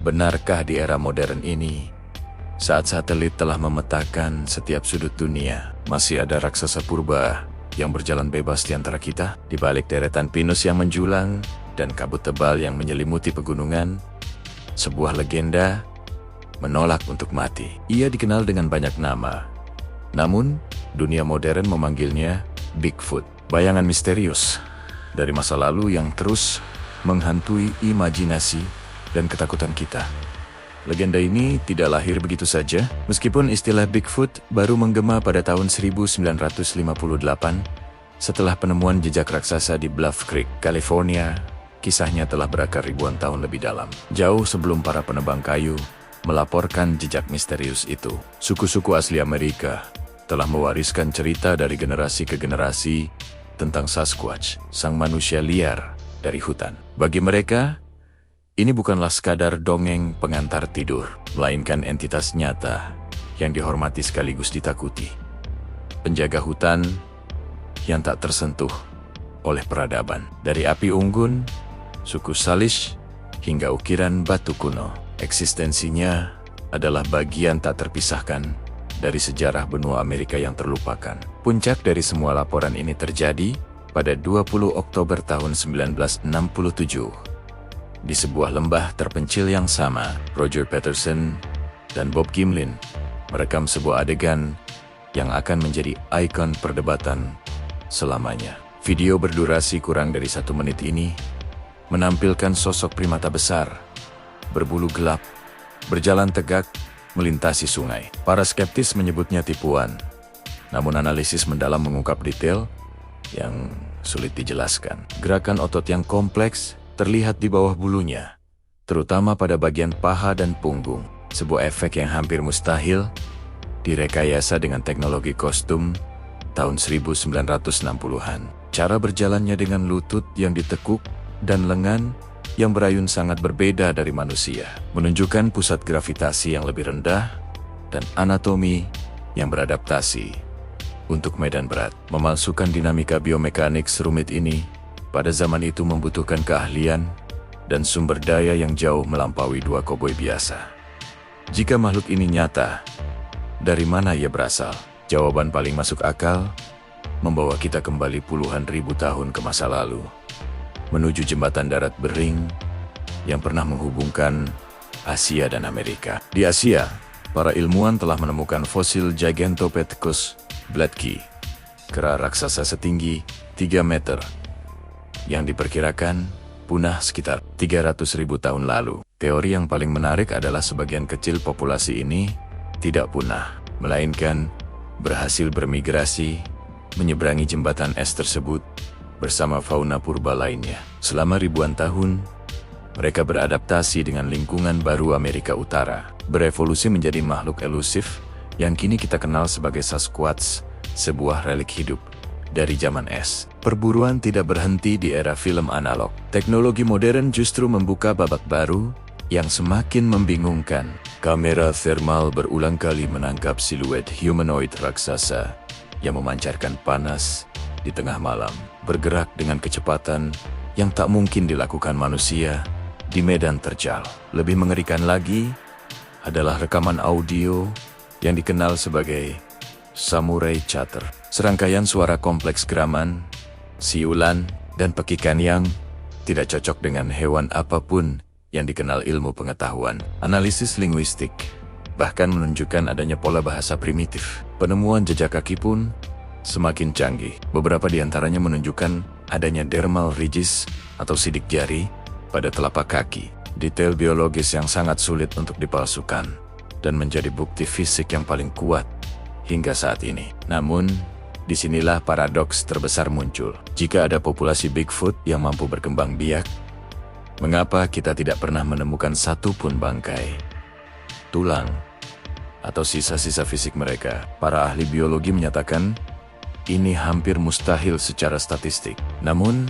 Benarkah di era modern ini, saat satelit telah memetakan setiap sudut dunia, masih ada raksasa purba yang berjalan bebas di antara kita? Di balik deretan pinus yang menjulang dan kabut tebal yang menyelimuti pegunungan, sebuah legenda menolak untuk mati. Ia dikenal dengan banyak nama, namun dunia modern memanggilnya Bigfoot. Bayangan misterius dari masa lalu yang terus menghantui imajinasi dan ketakutan kita. Legenda ini tidak lahir begitu saja, meskipun istilah Bigfoot baru menggema pada tahun 1958 setelah penemuan jejak raksasa di Bluff Creek, California. Kisahnya telah berakar ribuan tahun lebih dalam. Jauh sebelum para penebang kayu melaporkan jejak misterius itu, suku-suku asli Amerika telah mewariskan cerita dari generasi ke generasi tentang Sasquatch, sang manusia liar dari hutan. Bagi mereka, ini bukanlah sekadar dongeng pengantar tidur, melainkan entitas nyata yang dihormati sekaligus ditakuti. Penjaga hutan yang tak tersentuh oleh peradaban. Dari api unggun, suku Salish, hingga ukiran batu kuno, eksistensinya adalah bagian tak terpisahkan dari sejarah benua Amerika yang terlupakan. Puncak dari semua laporan ini terjadi pada 20 Oktober tahun 1967. Di sebuah lembah terpencil yang sama, Roger Patterson dan Bob Gimlin merekam sebuah adegan yang akan menjadi ikon perdebatan selamanya. Video berdurasi kurang dari 1 menit ini menampilkan sosok primata besar, berbulu gelap, berjalan tegak, melintasi sungai. Para skeptis menyebutnya tipuan, namun analisis mendalam mengungkap detail yang sulit dijelaskan. Gerakan otot yang kompleks terlihat di bawah bulunya, terutama pada bagian paha dan punggung. Sebuah efek yang hampir mustahil direkayasa dengan teknologi kostum tahun 1960-an. Cara berjalannya dengan lutut yang ditekuk dan lengan yang berayun sangat berbeda dari manusia, menunjukkan pusat gravitasi yang lebih rendah dan anatomi yang beradaptasi untuk medan berat. Memalsukan dinamika biomekanik serumit ini pada zaman itu membutuhkan keahlian dan sumber daya yang jauh melampaui 2 koboi biasa. Jika makhluk ini nyata, dari mana ia berasal? Jawaban paling masuk akal membawa kita kembali puluhan ribu tahun ke masa lalu, menuju jembatan darat bering yang pernah menghubungkan Asia dan Amerika. Di Asia, para ilmuwan telah menemukan fosil Gigantopithecus bladki, kera raksasa setinggi 3 meter, yang diperkirakan punah sekitar 300.000 tahun lalu. Teori yang paling menarik adalah sebagian kecil populasi ini tidak punah, melainkan berhasil bermigrasi menyeberangi jembatan es tersebut bersama fauna purba lainnya. Selama ribuan tahun, mereka beradaptasi dengan lingkungan baru Amerika Utara, berevolusi menjadi makhluk elusif yang kini kita kenal sebagai Sasquatch, sebuah relik hidup dari zaman es. Perburuan tidak berhenti di era film analog. Teknologi modern justru membuka babak baru yang semakin membingungkan. Kamera thermal berulang kali menangkap siluet humanoid raksasa yang memancarkan panas di tengah malam, bergerak dengan kecepatan yang tak mungkin dilakukan manusia di medan terjal. Lebih mengerikan lagi adalah rekaman audio yang dikenal sebagai samurai chatter. Serangkaian suara kompleks geraman, siulan, dan pekikan yang tidak cocok dengan hewan apapun yang dikenal ilmu pengetahuan. Analisis linguistik bahkan menunjukkan adanya pola bahasa primitif. Penemuan jejak kaki pun semakin canggih. Beberapa di antaranya menunjukkan adanya dermal ridges atau sidik jari pada telapak kaki. Detail biologis yang sangat sulit untuk dipalsukan dan menjadi bukti fisik yang paling kuat hingga saat ini. Namun, disinilah paradoks terbesar muncul. Jika ada populasi Bigfoot yang mampu berkembang biak, mengapa kita tidak pernah menemukan satu pun bangkai, tulang, atau sisa-sisa fisik mereka? Para ahli biologi menyatakan ini hampir mustahil secara statistik. Namun,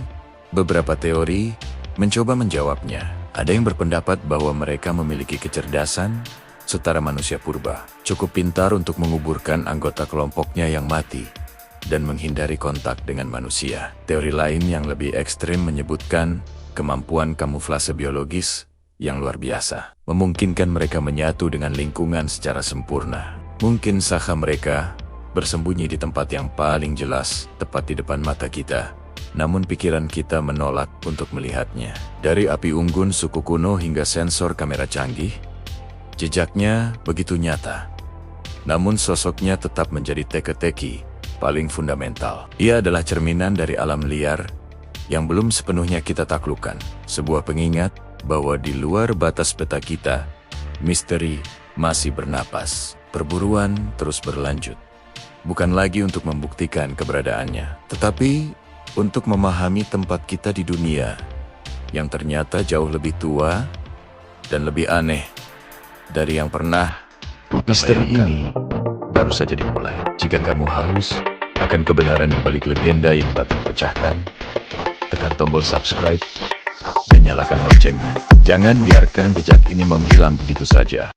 beberapa teori mencoba menjawabnya. Ada yang berpendapat bahwa mereka memiliki kecerdasan setara manusia purba, cukup pintar untuk menguburkan anggota kelompoknya yang mati dan menghindari kontak dengan manusia. Teori lain yang lebih ekstrim menyebutkan kemampuan kamuflase biologis yang luar biasa, memungkinkan mereka menyatu dengan lingkungan secara sempurna. Mungkin saja mereka bersembunyi di tempat yang paling jelas, tepat di depan mata kita. Namun pikiran kita menolak untuk melihatnya. Dari api unggun suku kuno hingga sensor kamera canggih, jejaknya begitu nyata. Namun sosoknya tetap menjadi teka-teki paling fundamental. Ia adalah cerminan dari alam liar yang belum sepenuhnya kita taklukkan. Sebuah pengingat bahwa di luar batas peta kita, misteri masih bernapas. Perburuan terus berlanjut. Bukan lagi untuk membuktikan keberadaannya, tetapi untuk memahami tempat kita di dunia yang ternyata jauh lebih tua dan lebih aneh dari yang pernah. Misteri ini baru saja dimulai. Jika kamu haus akan kebenaran di balik legenda yang tak terpecahkan, tekan tombol subscribe dan nyalakan loncengnya. Jangan biarkan jejak ini menghilang begitu saja.